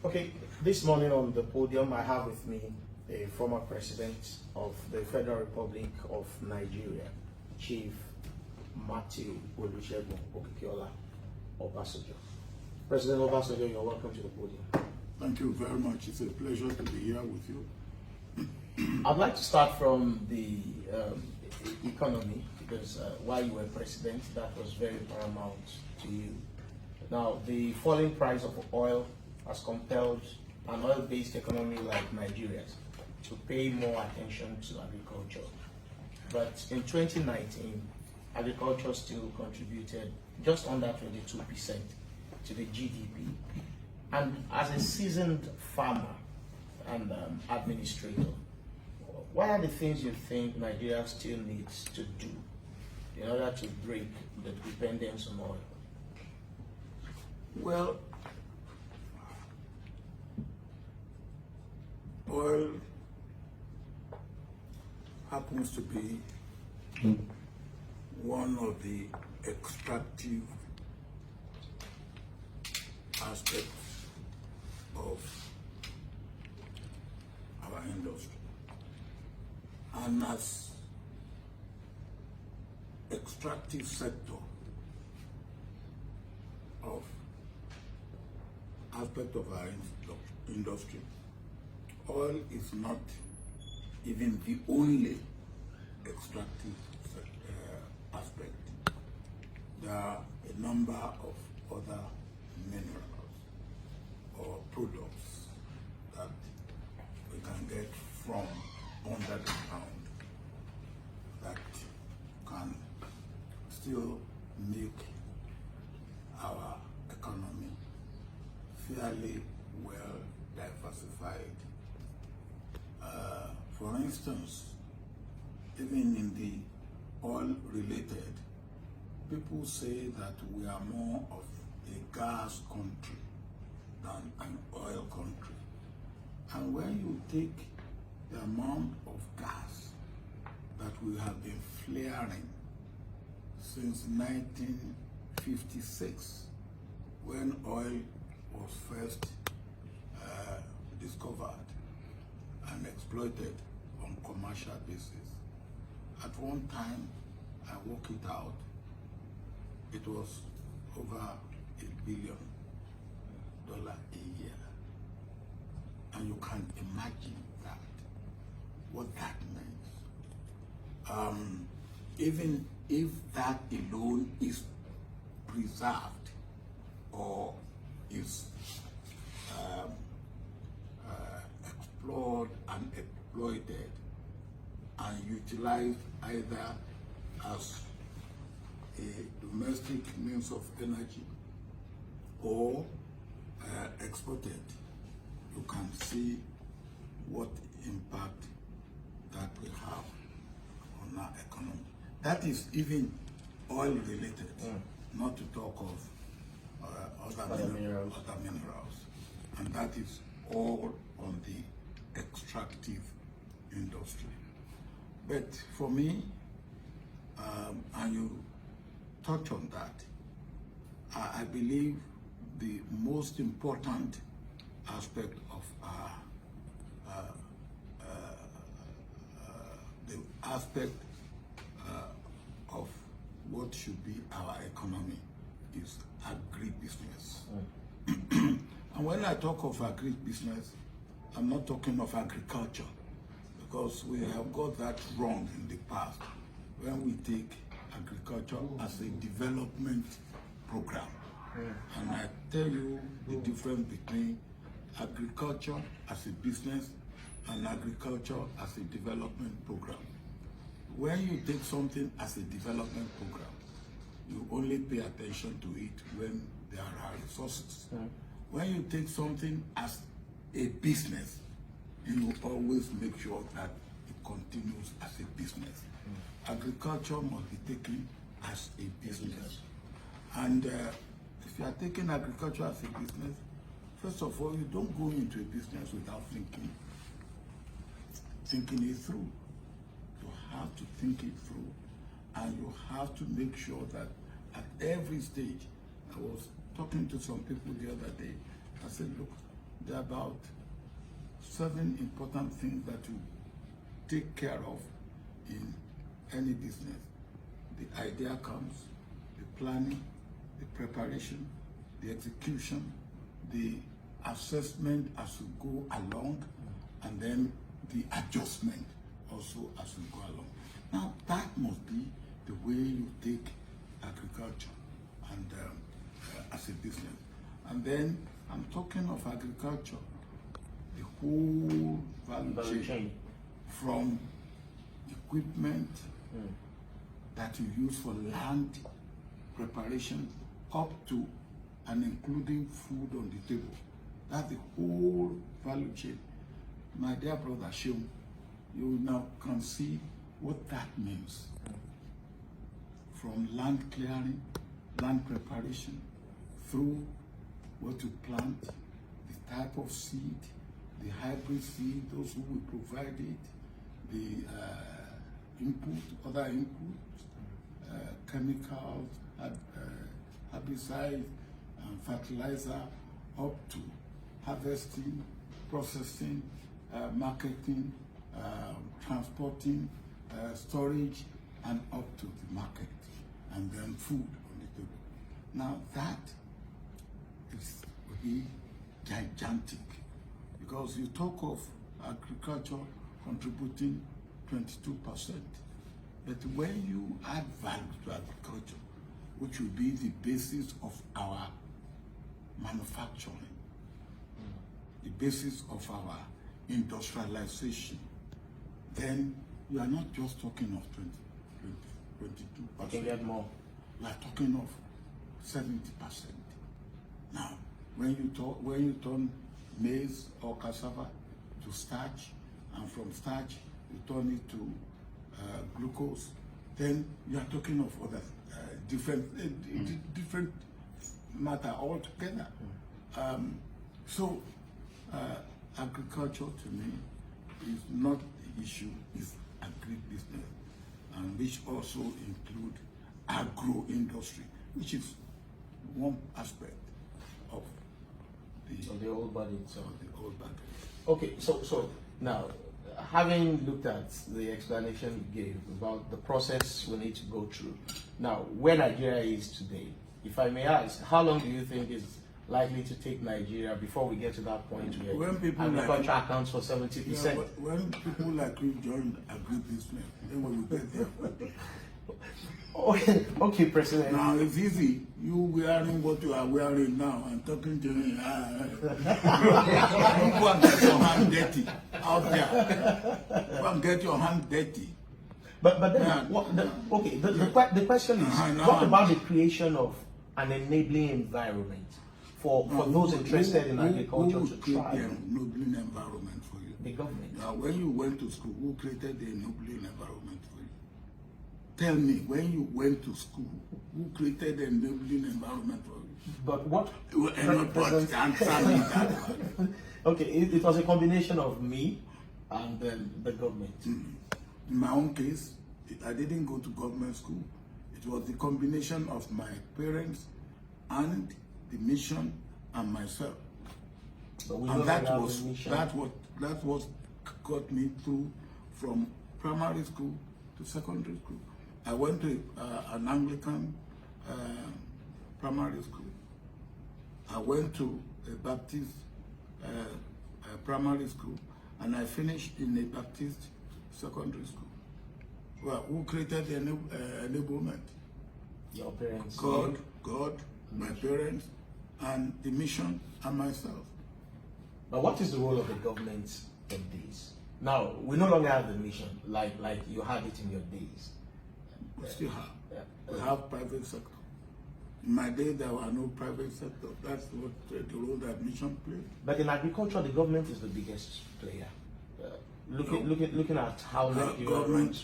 Okay, this morning on the podium, I have with me the former president of the Federal Republic of Nigeria, Chief Matthew Olusegun Obasanjo. President Obasanjo, you're welcome to the podium. Thank you very much. It's a pleasure to be here with you. I'd like to start from the economy, because while you were president, that was very paramount to you. Now, the falling price of oil has compelled an oil-based economy like Nigeria's to pay more attention to agriculture. But in 2019, agriculture still contributed just under 22% to the GDP. And as a seasoned farmer and administrator, what are the things you think Nigeria still needs to do in order to break the dependence on oil? Well, oil happens to be one of the extractive aspects of our industry. And as extractive sector of aspect of our industry, oil is not even the only extractive aspect. There are a number of other minerals or products that we can get from under the ground that can still make our economy fairly well diversified. For instance, even in the oil related, people say that we are more of a gas country than an oil country. And when you take the amount of gas that we have been flaring since 1956, when oil was first discovered and exploited on commercial basis. At one time, I worked it out, it was over $8 billion a year. And you can imagine that, what that means. Even if that alone is preserved or is explored and exploited and utilized either as a domestic means of energy or exported, you can see what impact that will have on our economy. That is even oil related, not to talk of other minerals. And that is all on the extractive industry. But for me, and you touch on that, I believe the most important aspect of the aspect of what should be our economy is agribusiness. And when I talk of agribusiness, I'm not talking of agriculture, because we have got that wrong in the past when we take agriculture as a development program. And I tell you the difference between agriculture as a business and agriculture as a development program. When you take something as a development program, you only pay attention to it when there are resources. When you take something as a business, you always make sure that it continues as a business. Agriculture must be taken as a business. And if you are taking agriculture as a business, first of all, you don't go into a business without thinking it through. You have to think it through, and you have to make sure that at every stage, I was talking to some people the other day, I said, look, there are about 7 important things that you take care of in any business. The idea comes, the planning, the preparation, the execution, the assessment as you go along, and then the adjustment also as you go along. Now, that must be the way you take agriculture and as a business. And then I'm talking of agriculture, the whole value chain, from equipment that you use for land preparation up to and including food on the table. That's the whole value chain. My dear brother Sheung, you now can see what that means. From land clearing, land preparation, through what to plant, the type of seed, the hybrid seed, those who will provide it, the input, other inputs, chemicals, herbicides, and fertilizer, up to harvesting, processing, marketing, transporting, storage, and up to the market, and then food on the table. Now that is really gigantic, because you talk of agriculture contributing 22%, but when you add value to agriculture, which will be the basis of our manufacturing, the basis of our industrialization, then you are not just talking of 22%. You can get more. You are talking of 70%. Now, when you turn maize or cassava to starch, and from starch you turn it to glucose, then you are talking of other different matter altogether. So agriculture to me is not the issue, it's agribusiness, and which also include agro-industry, which is one aspect of the old body itself. the old body. Okay, so now, having looked at the explanation you gave about the process we need to go through, now where Nigeria is today, if I may ask, how long do you think is likely to take Nigeria before we get to that point where agriculture accounts for 70%? When people like you join agribusiness, then we will get there. Okay, President. Now it's easy. You wearing what you are wearing now and talking to me. Don't go and get your hand dirty out there. Go and get your hand dirty. But then, the question is, what about the creation of an enabling environment for those interested in agriculture to thrive? The enabling environment for you? The government. Now, when you went to school, who created the enabling environment for you? Tell me, when you went to school, who created the enabling environment for you? But what? Answer me that one. Okay, it was a combination of me and the government. In my own case, I didn't go to government school. It was the combination of my parents and the mission and myself. And that was got me through from primary school to secondary school. I went to an Anglican primary school. I went to a Baptist primary school, and I finished in a Baptist secondary school. Well, who created the enablement? Your parents. God, my parents, and the mission, and myself. But what is the role of the government in this? Now, we no longer have the mission like you had it in your days. We still have. Yeah. We have private sector. In my day, there were no private sector. That's what the role that mission played. But in agriculture, the government is the biggest player. Looking at how government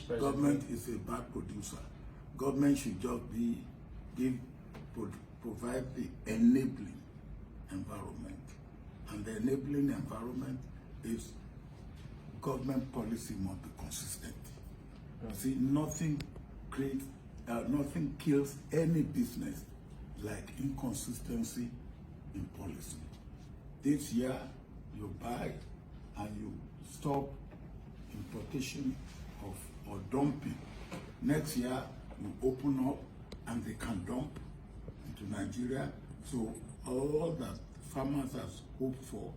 is a bad producer. Government should just provide the enabling environment, and the enabling environment is government policy must be consistent. See, nothing kills any business like inconsistency in policy. This year you buy and you stop importation of or dumping. Next year you open up and they can dump into Nigeria. So all that farmers has hoped for,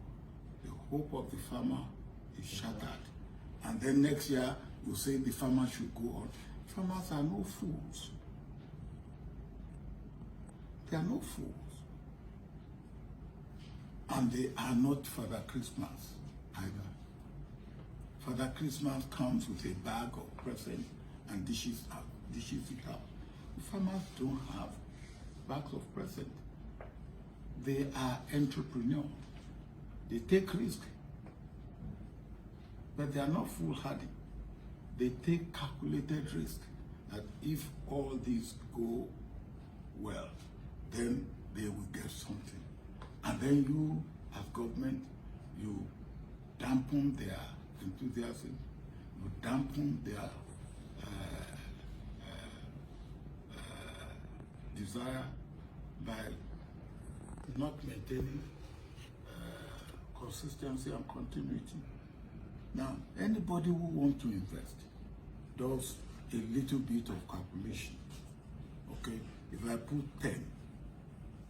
the hope of the farmer is shattered. And then next year you say the farmer should go on. Farmers are no fools. They are no fools. And they are not Father Christmas either. Father Christmas comes with a bag of presents and dishes it out. The farmers don't have bags of presents. They are entrepreneurs. They take risk. But they are not foolhardy. They take calculated risk that if all these go well, then they will get something. And then you, as government, you dampen their enthusiasm, you dampen their desire by not maintaining consistency and continuity. Now, anybody who wants to invest does a little bit of calculation. Okay, if I put 10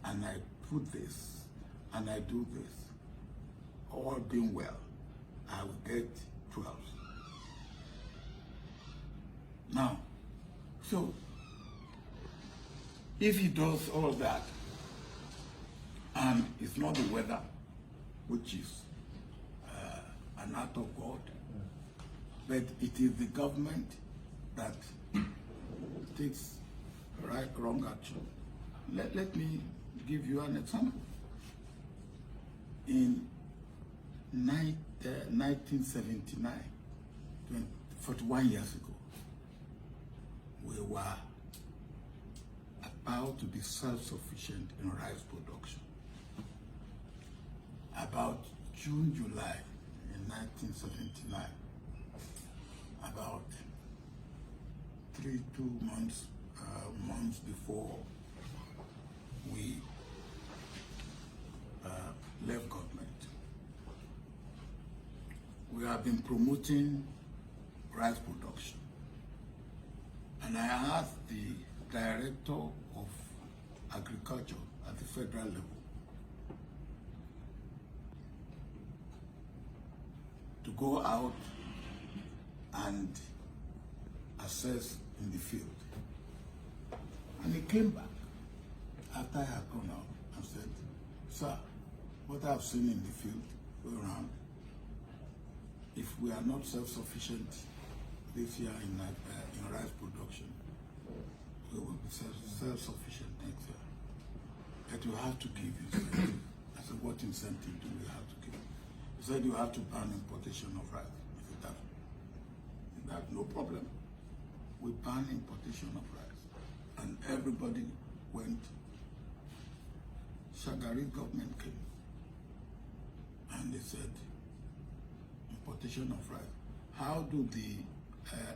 and I put this and I do this, all being well, I will get 12. Now, so if he does all that, and it's not the weather, which is an act of God, but it is the government that takes right, wrong action. Let me give you an example. In 1979, 41 years ago, we were about to be self-sufficient in rice production. About June, July in 1979, about 2 months before we left government, we have been promoting rice production. And I asked the Director of Agriculture at the federal level to go out and assess in the field. And he came back after I had gone out and said, "Sir, what I've seen in the field go around, if we are not self-sufficient this year in rice production, we will be self-sufficient next year. But you have to give incentive." I said, "What incentive do we have to give?" He said, "You have to ban importation of rice." I said, "That's no problem." We banned importation of rice. And everybody went. Shagari government came. And they said, importation of rice. How do the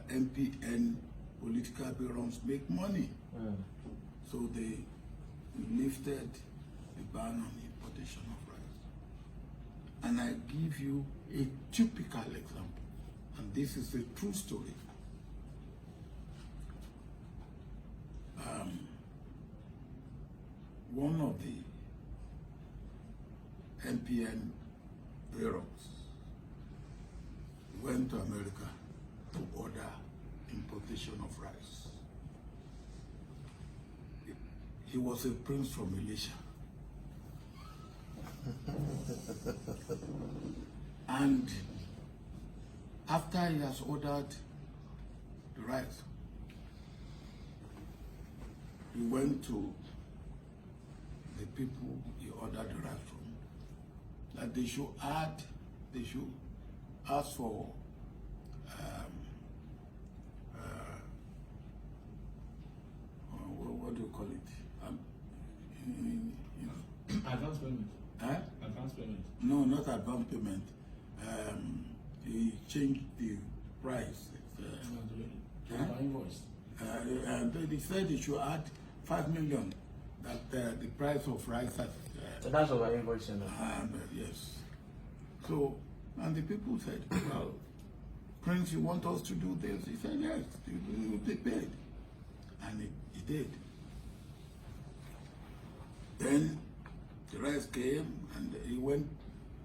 MPN political barons make money? So they lifted the ban on importation of rice. And I give you a typical example, and this is a true story. One of the MPN barons went to America to order importation of rice. He was a prince from Elisha. And after he has ordered the rice, he went to the people he ordered the rice from, that they should ask for what do you call it? Advance payment. Advance payment. No, not advance payment. He changed the price. Invoice. And they said they should add 5 million. That the price of rice has. So that's what invoice. Yes. So, and the people said, well, Prince, you want us to do this? He said, yes, you will be paid. And he did. Then the rest came, and he went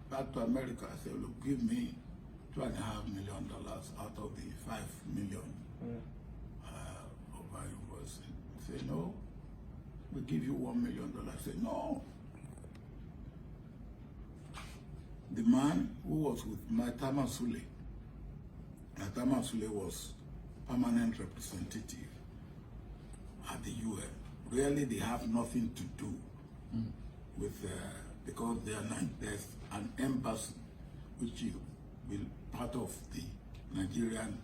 back to America. I said, look, give me $2.5 million out of the $5 million of our invoice. He said, no, we give you $1 million. I said, no. The man who was with Maitama Sule was permanent representative at the UN. Really, they have nothing to do with, because there's an embassy which will part of the Nigerian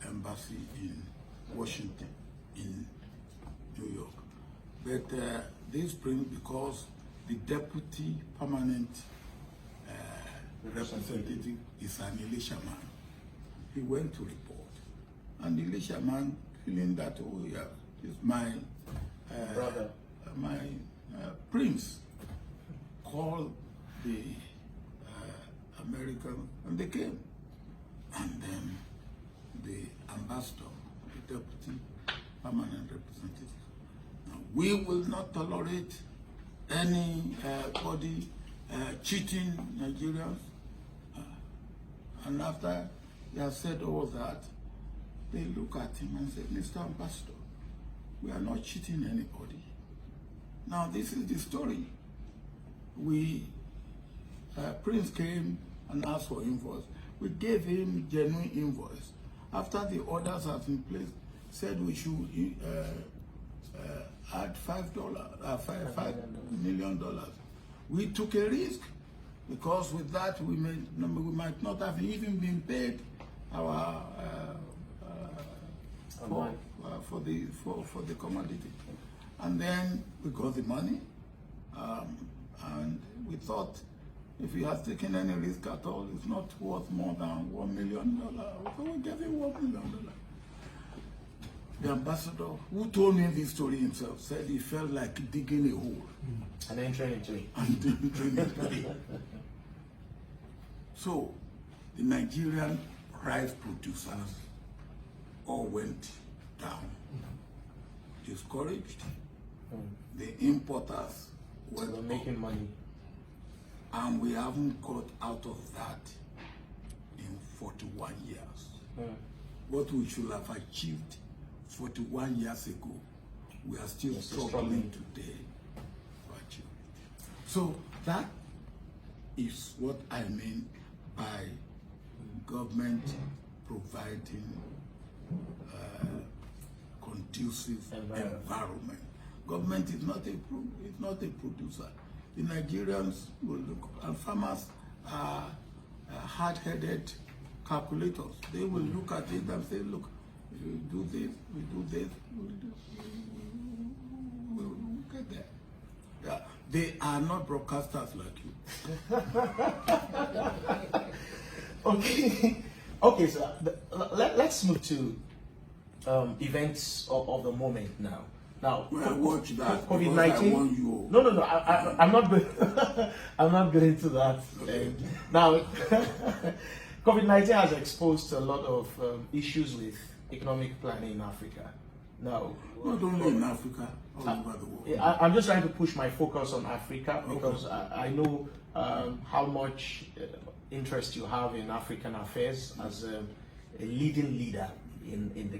embassy in Washington, in New York. But this Prince, because the deputy permanent representative is an Elisha man, he went to report. And the Elisha man, feeling that, oh yeah, it's my brother, my Prince, called the American, and they came. And then the ambassador, the deputy permanent representative, now, we will not tolerate anybody cheating Nigerians. And after he has said all that, they look at him and say, Mr. Ambassador, we are not cheating anybody. Now this is the story. Prince came and asked for invoice. We gave him genuine invoice. After the orders have been placed, said we should add $5 million. We took a risk because with that we might not have even been paid our for the commodity. And then we got the money, and we thought if he has taken any risk at all, it's not worth more than $1 million. So we gave him $1 million. The ambassador, who told me this story himself, said he felt like digging a hole. And entering into it. And entering into it. So, the Nigerian rice producers all went down. Discouraged. The importers were making money. And we haven't got out of that in 41 years. What we should have achieved 41 years ago, we are still struggling today to achieve it. So that is what I mean by government providing conducive environment. Government is not a producer. The Nigerians will look, and farmers are hard-headed calculators. They will look at it and say, look, if you do this, we do this, we'll get there. Yeah. They are not broadcasters like you. Okay, so let's move to events of the moment now. Now, watch that. COVID-19. No. I'm not going. I'm not going to that. Okay. Now, COVID-19 has exposed a lot of issues with economic planning in Africa. Now, not only in Africa, all over the world. I'm just trying to push my focus on Africa because I know how much interest you have in African affairs as a leading leader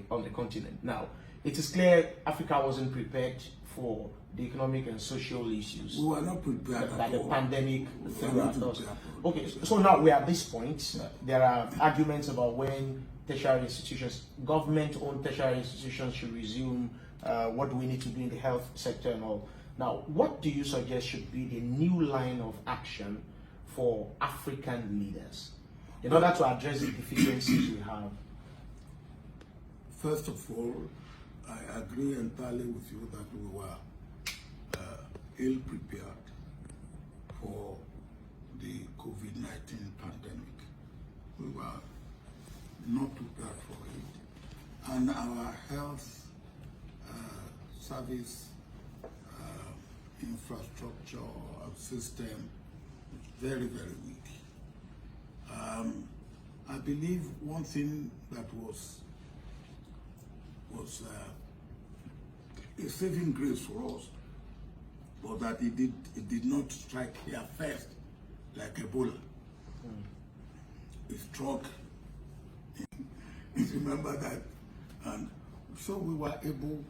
on the continent. Now, it is clear Africa wasn't prepared for the economic and social issues. We were not prepared that the pandemic threw at us. Okay, so so now we're at this point. There are arguments about when tertiary institutions, government-owned tertiary institutions should resume. What do we need to do in the health sector and all? Now, what do you suggest should be the new line of action for African leaders in order to address the deficiencies we have? First of all, I agree entirely with you that we were ill-prepared for the COVID-19 pandemic. We were not prepared for it. And our health service infrastructure system very, very weak. I believe one thing that was a saving grace for us was that it did not strike here first like Ebola. It struck. Remember that, and so we were able,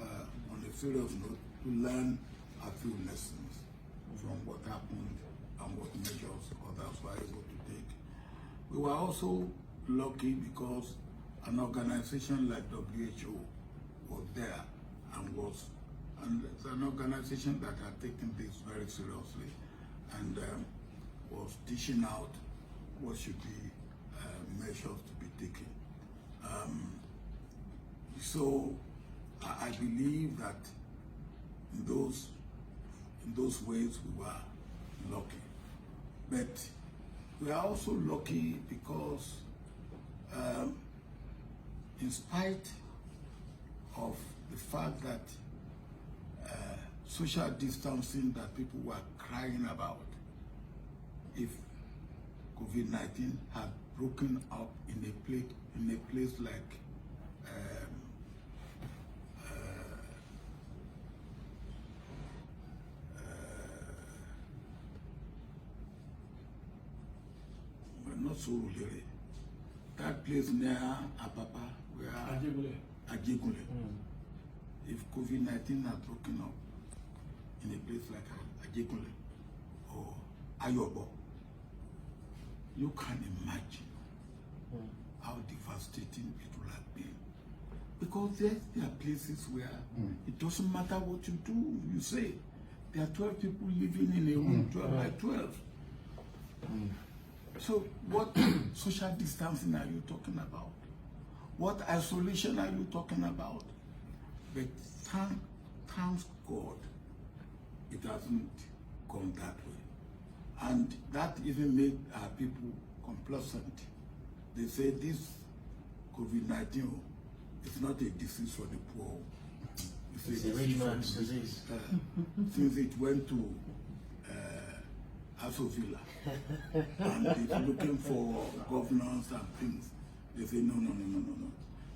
on a serious note, to learn a few lessons from what happened and what measures others were able to take. We were also lucky because an organization like WHO was there and it's an organization that had taken this very seriously and was dishing out what should be measures to be taken. So I believe that in those ways we were lucky. But we are also lucky because in spite of the fact that social distancing that people were crying about, if COVID-19 had broken up in a place like not so really. That place near Apapa, where Ajegule. If COVID-19 had broken up in a place like Ajegule or Ayobo, you can imagine how devastating it would have been. Because there are places where it doesn't matter what you do, you say. There are 12 people living in a room, 12 by 12. So what social distancing are you talking about? What isolation are you talking about? But thanks God, it hasn't gone that way. And that even made our people complacent. They say this COVID-19 is not a disease for the poor. It's a rich man's disease. Since it went to Asovilla and it's looking for governance and things, they say no.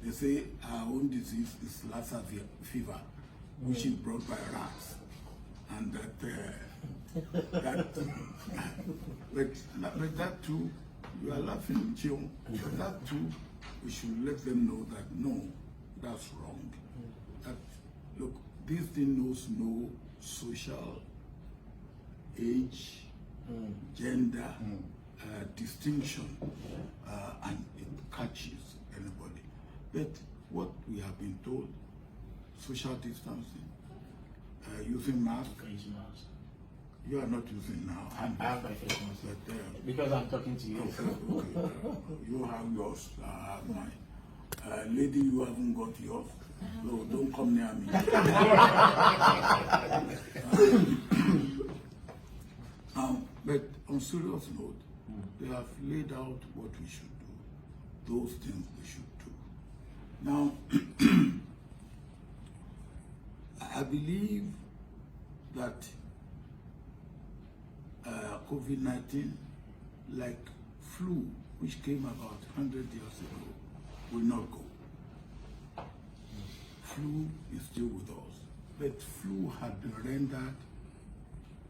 They say our own disease is Lassa fever, which is brought by rats, and but that too, you are laughing, Joe. But that too, we should let them know that no, that's wrong. That look, this thing knows no social age, gender, distinction, and it catches anybody. But what we have been told, social distancing, using masks. You are not using now. I have my face mask. But, because I'm talking to you. Okay. You have yours, I have mine. Lady, you haven't got yours. No, don't come near me. But on serious note, they have laid out what we should do, those things we should do. Now, I believe that COVID-19, like flu, which came about 100 years ago, will not go. Flu is still with us, but flu had been rendered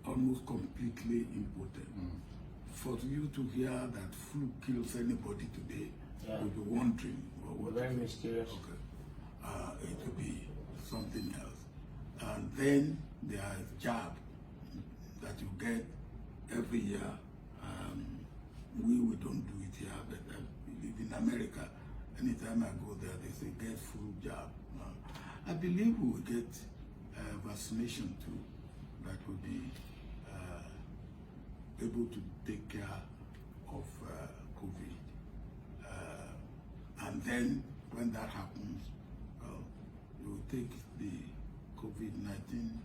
almost completely impotent. For you to hear that flu kills anybody today, you'll be wondering. What very mysterious. Okay. It will be something else. And then there is jab that you get every year. We don't do it here, but I believe in America, anytime I go there, they say get flu jab. I believe we will get vaccination too, that will be able to take care of COVID. And then when that happens, we will take the COVID-19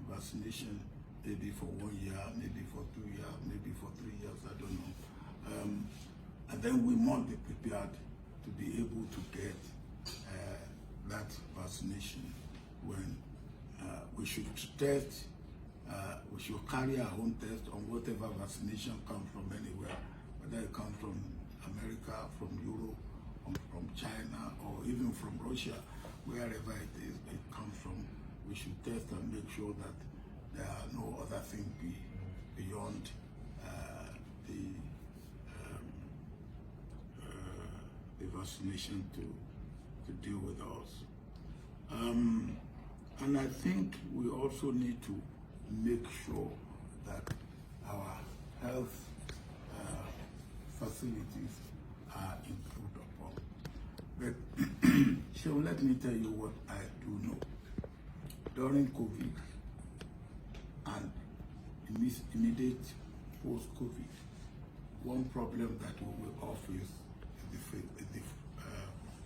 vaccination maybe for 1 year, maybe for 2 years, maybe for 3 years, I don't know. And then we must be prepared to be able to get that vaccination when we should test we should carry our own test on whatever vaccination comes from anywhere, whether it comes from America, from Europe, from China, or even from Russia, wherever it comes from. We should test and make sure that there are no other things beyond the vaccination to deal with us. And I think we also need to make sure that our health facilities are improved upon. But so let me tell you what I do know. During COVID and immediate post-COVID, one problem that we will all face is the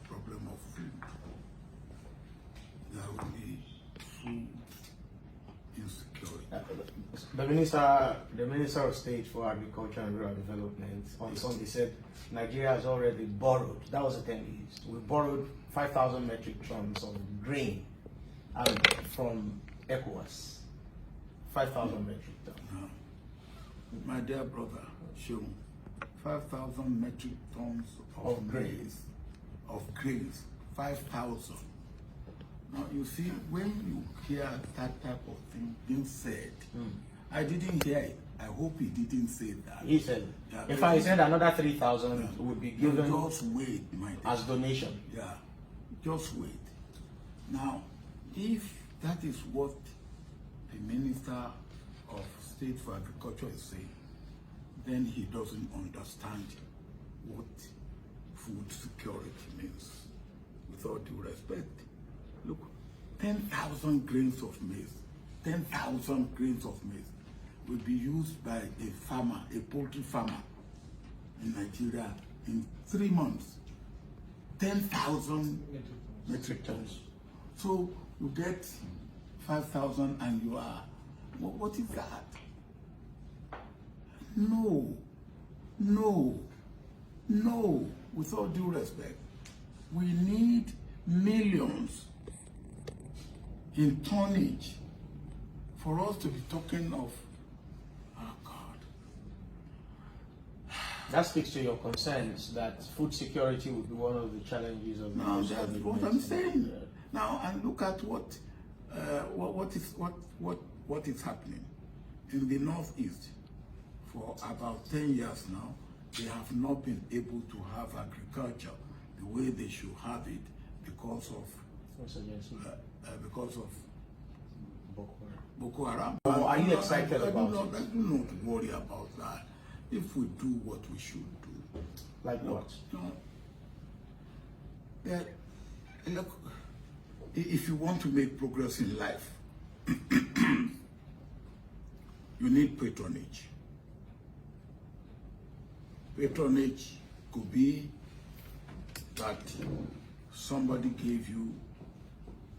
problem of food. There will be food insecurity. The Minister of State for Agriculture and Rural Development on Sunday said Nigeria has already borrowed, that was the term he used, we borrowed 5,000 metric tons of grain from ECOWAS. 5,000 metric tons. My dear brother, show 5,000 metric tons of grains. 5,000. Now you see, when you hear that type of thing being said, I didn't hear it. I hope he didn't say that. He said, in fact, he said another 3,000 would be given just wait, my dear. As donation. Yeah, just wait. Now, if that is what the Minister of State for Agriculture is saying, then he doesn't understand what food security means. With all due respect, look, 10,000 grains of maize, 10,000 grains of maize will be used by a farmer, a poultry farmer in Nigeria in 3 months. 10,000 metric tons. So you get 5,000 and you are, what is that? No, with all due respect, we need millions in tonnage for us to be talking of, oh God. That speaks to your concerns that food security will be one of the challenges of the Now that's what I'm saying. Now, and look at what is happening in the Northeast. For about 10 years now, they have not been able to have agriculture the way they should have it because of Boko Haram. Well, are you excited about it? I do not worry about that. If we do what we should do. Like what? Look, if you want to make progress in life, you need patronage. Patronage could be that somebody gave you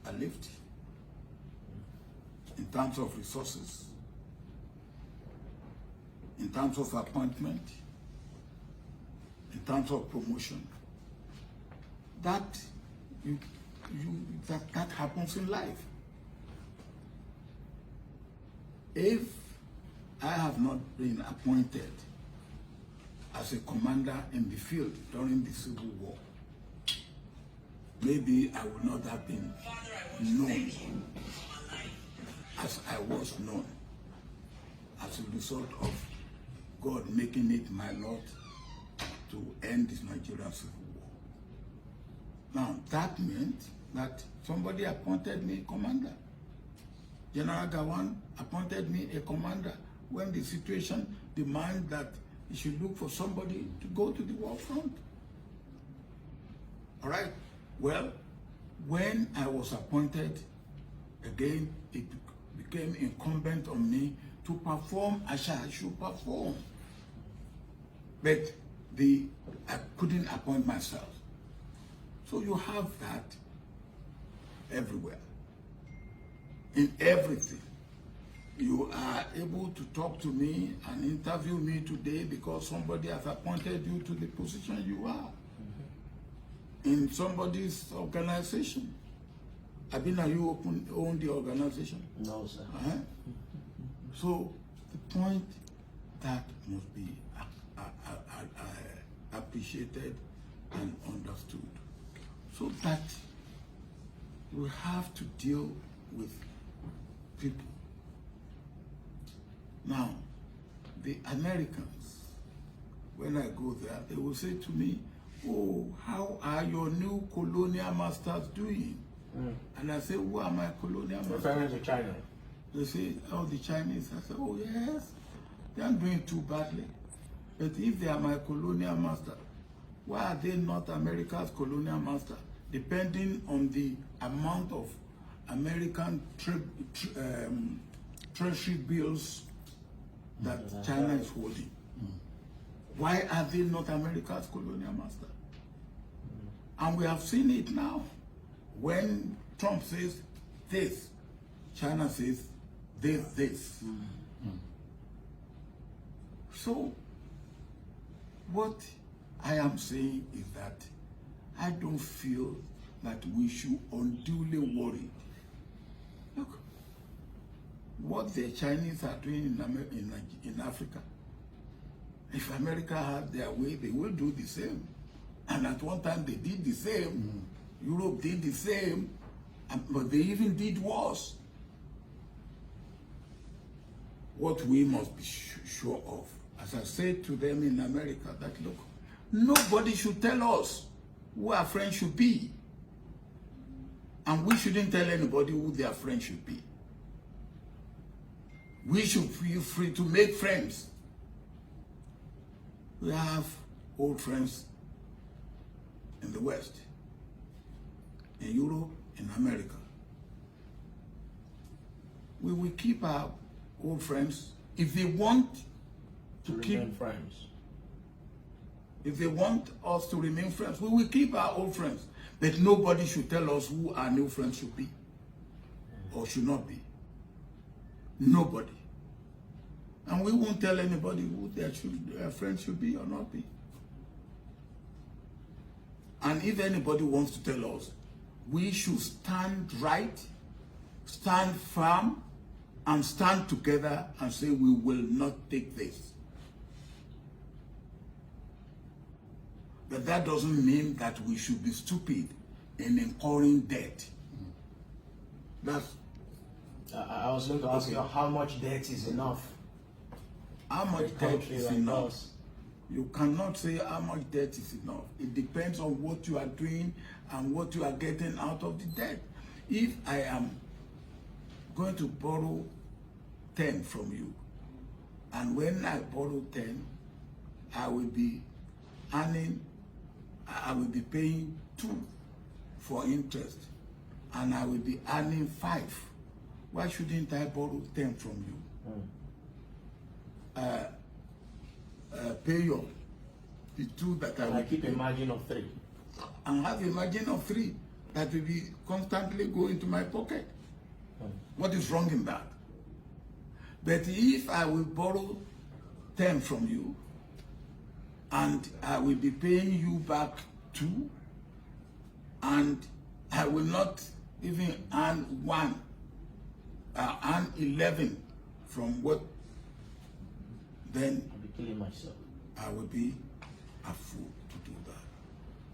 a lift in terms of resources, in terms of appointment, in terms of promotion. That that happens in life. If I have not been appointed as a commander in the field during the Civil War, maybe I would not have been known as I was known as a result of God making it my lot to end this Nigerian Civil War. Now, that meant that somebody appointed me commander. General Gawan appointed me a commander when the situation demanded that he should look for somebody to go to the war front. All right. Well, when I was appointed, again, it became incumbent on me to perform as I should perform. But I couldn't appoint myself. So you have that everywhere. In everything. You are able to talk to me and interview me today because somebody has appointed you to the position you are. In somebody's organization. Abina, you own the organization? No, sir. So the point that must be appreciated and understood, so that we have to deal with people. Now, the Americans, when I go there, they will say to me, "Oh, how are your new colonial masters doing?" And I say, "Who are my colonial masters?" Referring to China. They say, "Oh, the Chinese." I say, "Oh, yes, they aren't doing too badly. But if they are my colonial master, why are they not America's colonial master?" Depending on the amount of American treasury bills that China is holding. Why are they not America's colonial master? And we have seen it now. When Trump says this, China says this. So, what I am saying is that I don't feel that we should unduly worry. Look, what the Chinese are doing in Africa, if America had their way, they will do the same. And at one time they did the same. Europe did the same, but they even did worse. What we must be sure of, as I said to them in America, that look, nobody should tell us who our friends should be. And we shouldn't tell anybody who their friends should be. We should feel free to make friends. We have old friends in the West, in Europe, in America. We will keep our old friends if they want to remain friends. If they want us to remain friends, we will keep our old friends. But nobody should tell us who our new friends should be or should not be. Nobody. And we won't tell anybody who their friends should be or not be. And if anybody wants to tell us, we should stand right, stand firm, and stand together and say we will not take this. But that doesn't mean that we should be stupid in incurring debt. That's. I was going to ask you how much debt is enough. How much debt is enough? You cannot say how much debt is enough. It depends on what you are doing and what you are getting out of the debt. If I am going to borrow 10 from you, and when I borrow 10, I will be paying 2 for interest, and I will be earning 5. Why shouldn't I borrow 10 from you? Pay your the 2 that I will keep a margin of 3. and have a margin of 3 that will be constantly go into my pocket. What is wrong in that? But if I will borrow 10 from you and I will be paying you back 2, and I will not even earn 1, earn 11 from what, then I'll be killing myself. I will be a fool to do that.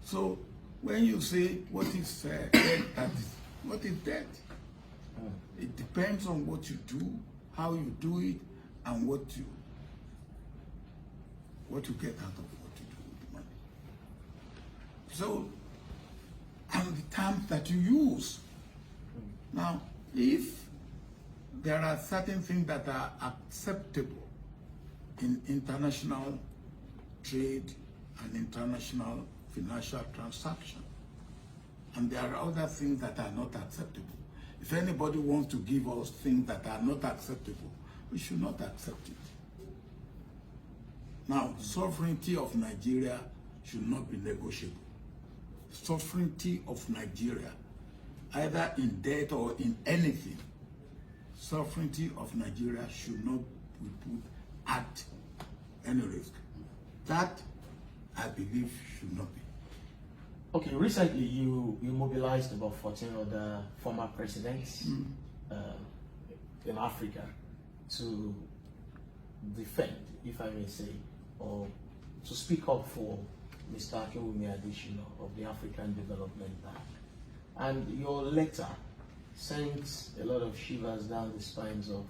So when you say what is debt, what is debt? It depends on what you do, how you do it, and what you get out of what you do with the money. So, and the terms that you use. Now, if there are certain things that are acceptable in international trade and international financial transaction, and there are other things that are not acceptable. If anybody wants to give us things that are not acceptable, we should not accept it. Now, sovereignty of Nigeria should not be negotiable. Sovereignty of Nigeria, either in debt or in anything, sovereignty of Nigeria should not be put at any risk. That, I believe, should not be. Okay, recently you mobilized about 14 other former presidents in Africa to defend, if I may say, or to speak up for Mr. Akinwumi Adesina of the African Development Bank. And your letter sent a lot of shivers down the spines of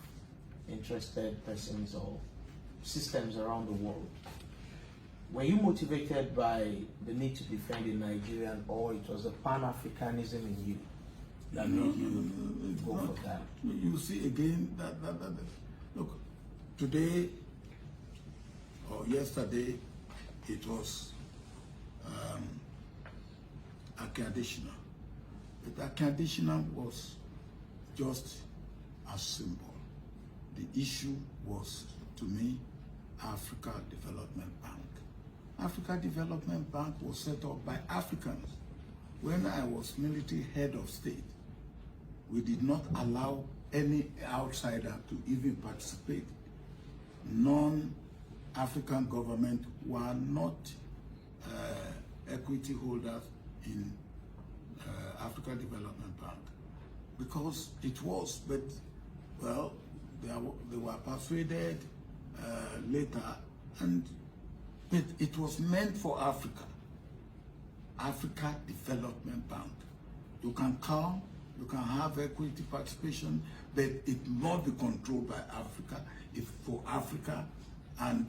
interested persons or systems around the world. Were you motivated by the need to defend in Nigerian, or it was the Pan-Africanism in you that made you go for that? You see again that look, today or yesterday it was Akinrinde. But Akinrinde was just a symbol. The issue was, to me, Africa Development Bank. Africa Development Bank was set up by Africans. When I was military head of state, we did not allow any outsider to even participate. Non-African government were not equity holders in Africa Development Bank because it was, but well, they were persuaded later, and but it was meant for Africa. Africa Development Bank. You can come, you can have equity participation, but it not be controlled by Africa. It's for Africa, and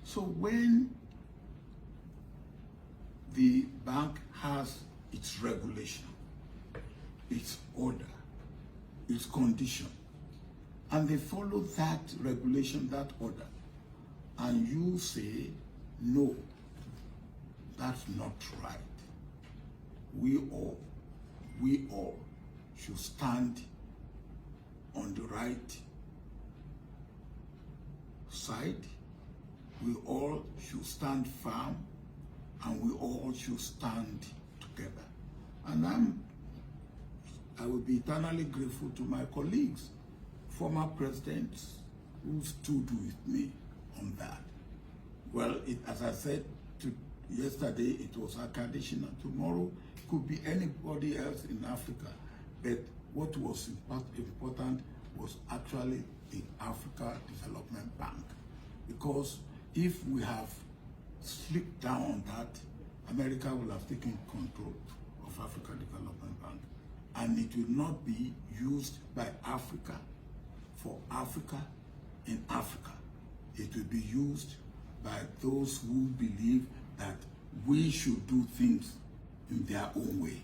so when the bank has its regulation, its order, its condition, and they follow that regulation, that order, and you say, no, that's not right. We all should stand on the right side. We all should stand firm, and we all should stand together. And I will be eternally grateful to my colleagues, former presidents who stood with me on that. Well, as I said yesterday, it was Akinrinde. Tomorrow, it could be anybody else in Africa. But what was important was actually the Africa Development Bank. Because if we have slipped down on that, America will have taken control of Africa Development Bank. And it will not be used by Africa for Africa in Africa. It will be used by those who believe that we should do things in their own way,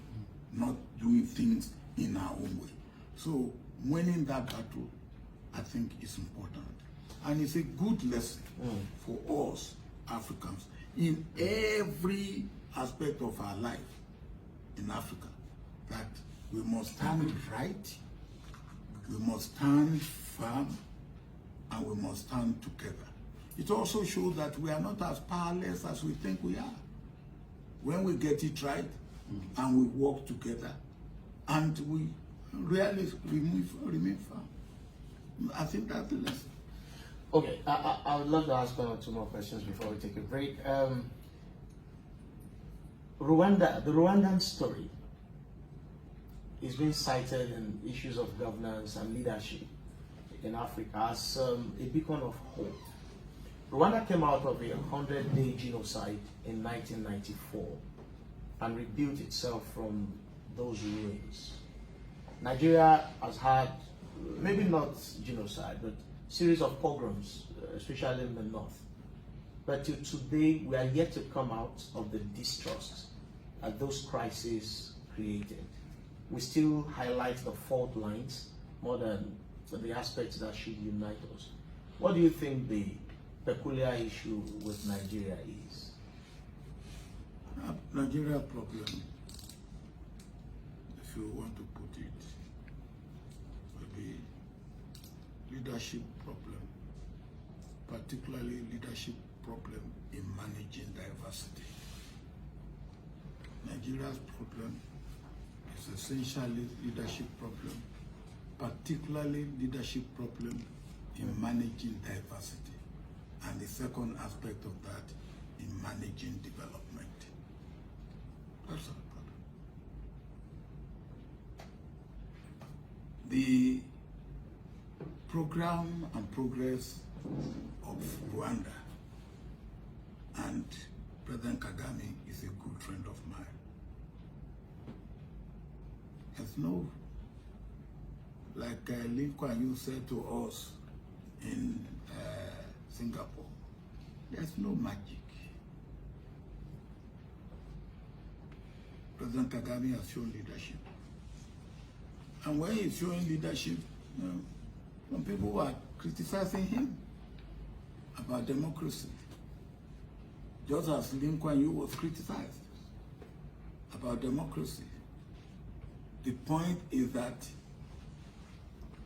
not doing things in our own way. So winning that battle, I think, is important. And it's a good lesson for us Africans in every aspect of our life in Africa, that we must stand right, we must stand firm, and we must stand together. It also shows that we are not as powerless as we think we are. When we get it right, and we work together, and we really remain firm. I think that's the lesson. Okay, I would love to ask one or two more questions before we take a break. Rwanda, the Rwandan story is being cited in issues of governance and leadership in Africa as a beacon of hope. Rwanda came out of a 100-day genocide in 1994 and rebuilt itself from those ruins. Nigeria has had, maybe not genocide, but series of pogroms, especially in the north. But till today, we are yet to come out of the distrust that those crises created. We still highlight the fault lines more than the aspects that should unite us. What do you think the peculiar issue with Nigeria is? Nigeria problem, if you want to put it, will be leadership problem, particularly leadership problem in managing diversity. Nigeria's problem is essentially leadership problem, particularly leadership problem in managing diversity. And the second aspect of that, in managing development. That's our problem. The program and progress of Rwanda, and President Kagame is a good friend of mine. There's no, like Lee Kuan Yew said to us in Singapore, there's no magic. President Kagame has shown leadership. And when he's showing leadership, some people were criticizing him about democracy, just as Lee Kuan Yew was criticized about democracy. The point is that,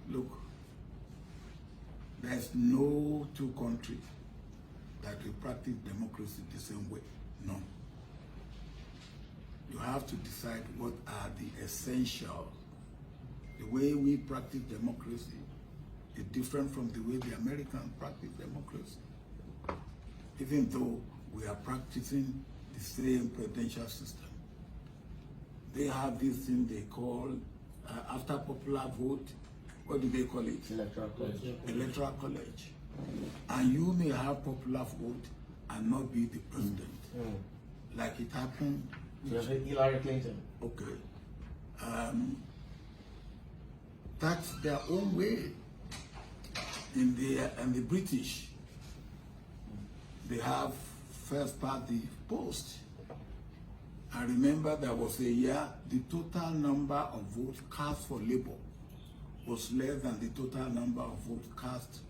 look, there's no two countries that will practice democracy the same way. No. You have to decide what are the essentials. The way we practice democracy is different from the way the Americans practice democracy. Even though we are practicing the same presidential system. They have this thing they call, after popular vote, what do they call it? Electoral college. Electoral college. And you may have popular vote and not be the president. Like it happened. Hillary Clinton. Okay. That's their own way. In the British, they have first party post. I remember there was a year the total number of votes cast for Labour was less than the total number of votes cast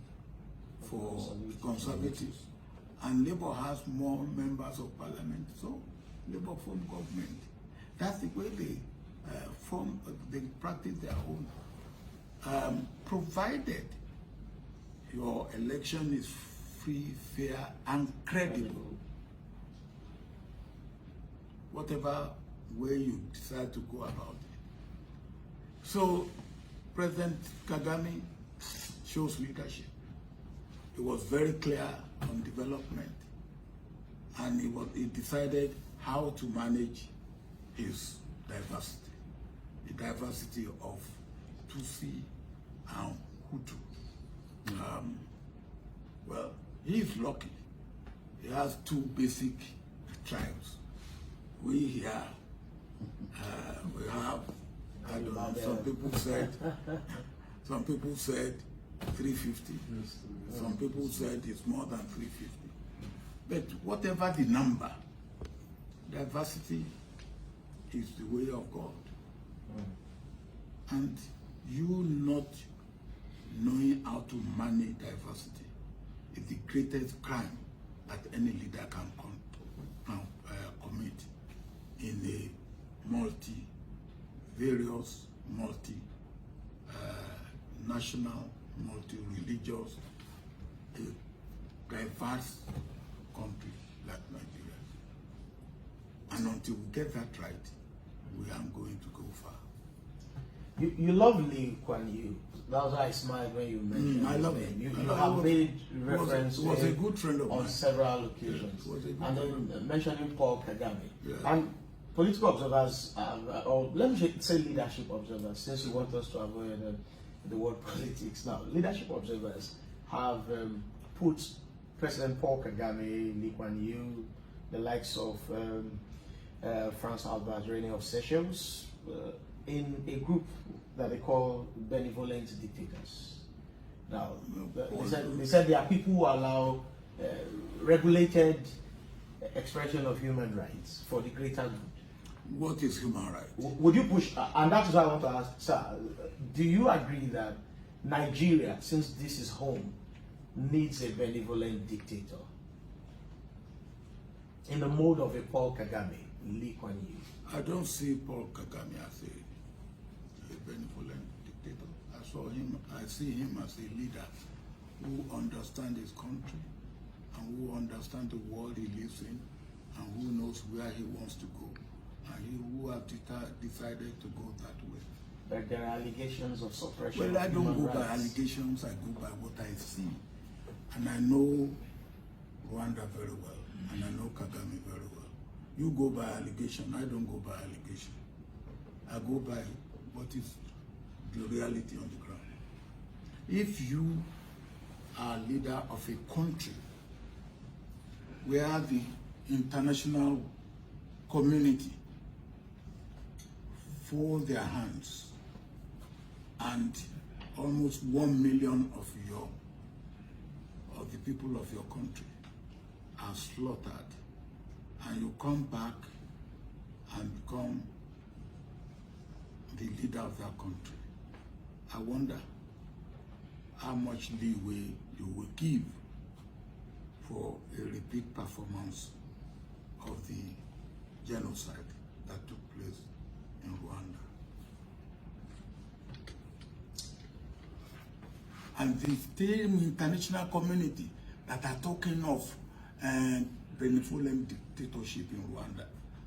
for Conservatives. And Labour has more members of parliament, so Labour formed government. That's the way they they practice their own. Provided your election is free, fair, and credible. Whatever way you decide to go about it. So, President Kagame shows leadership. He was very clear on development, and he decided how to manage his diversity, the diversity of Tutsi and Hutu. Well, he is lucky. He has two basic tribes. We here, we have, I don't know, some people said 350. Some people said it's more than 350. But whatever the number, diversity is the way of God. And you not knowing how to manage diversity is the greatest crime that any leader can commit in a various, national, multi-religious, diverse country like Nigeria. And until we get that right, we aren't going to go far. You love Lee Kuan Yew. That was why I smiled when you mentioned I love him. him. You have made reference was a good friend of on mine. several occasions. And then mentioning Paul Kagame. Yeah. And political observers, or let me say leadership observers, since you want us to avoid the word politics now. Leadership observers have put President Paul Kagame, Lee Kuan Yew, the likes of Franz Albert Rene of Seychelles, in a group that they call benevolent dictators. Now, they said there are people who allow regulated expression of human rights for the greater good. What is human rights? Would you push, and that is why I want to ask, sir, do you agree that Nigeria, since this is home, needs a benevolent dictator in the mode of a Paul Kagame, Lee Kuan Yew? I don't see Paul Kagame as a benevolent dictator. I see him as a leader who understands his country and who understands the world he lives in and who knows where he wants to go and who have decided to go that way. But there are allegations of suppression. Well, I don't go rights. by allegations, I go by what I see. And I know Rwanda very well, and I know Kagame very well. You go by allegation, I don't go by allegation. I go by what is the reality on the ground. if you are leader of a country where the international community fold their hands and almost 1 million of the people of your country are slaughtered, and you come back and become the leader of that country, I wonder how much leeway you will give for a repeat performance of the genocide that took place in Rwanda. And the same international community that are talking of benevolent dictatorship in Rwanda,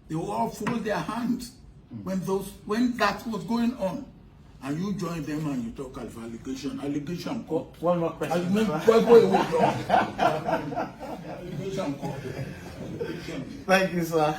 they will all fold their hands when that was going on. And you join them and you talk of allegation. Allegation court. One more question. Allegation court. Thank you, sir.